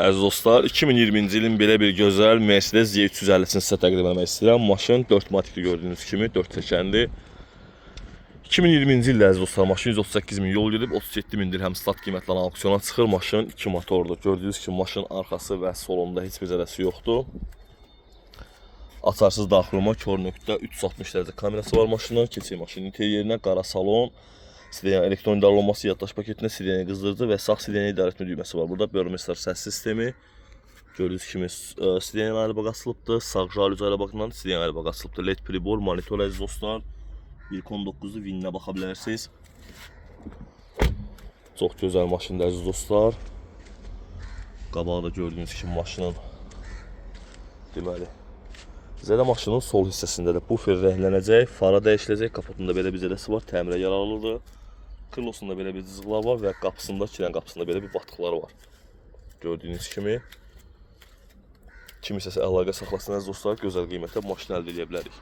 Əziz dostlar, 2020-ci ilin belə bir gözəl Mercedes Z350-sini sizə təqdim etmək istəyirəm. Maşın 4 matikli gördüyünüz kimi, 4 təkənli. 2020-ci ildə əziz dostlar, maşın 138 min yol gedib, 37 min dirhəm stat qiymətlə auksyona çıxır. Maşın 2 motordur. Gördüyünüz kimi maşın arxası və solunda heç bir zədəsi yoxdur. Açarsız daxilma, kör nöqtə, 360 dərəcə kamerası var maşının. Keçək maşının interyerinə, qara salon. Sidən elektron idarə olunması yaddaş paketində sidən qızdırıcı və sağ sidən idarə etmə düyməsi var. Burada Burmester səs sistemi. Gördüyünüz kimi sidən ailəbaq açılıbdır. Sağ jalüz ailəbaqından sidən ailəbaq açılıbdır. LED pribor, monitor əziz dostlar. 1.19'u VIN-ə baxa bilərsiniz. Çox gözəl maşındır əziz dostlar. Qabağı da gördüyünüz kimi maşının deməli. Zədə maşının sol hissəsində də bufer rənglənəcək, fara dəyişiləcək, kapotunda belə bir zədəsi var, təmirə yararlıdır. Krılosunda belə bir cızıqlar var və qapısında, kilən qapısında belə bir batıqlar var. Gördüyünüz kimi. Kimisə əlaqə saxlasın əziz dostlar, gözəl qiymətə maşını əldə edə bilərik.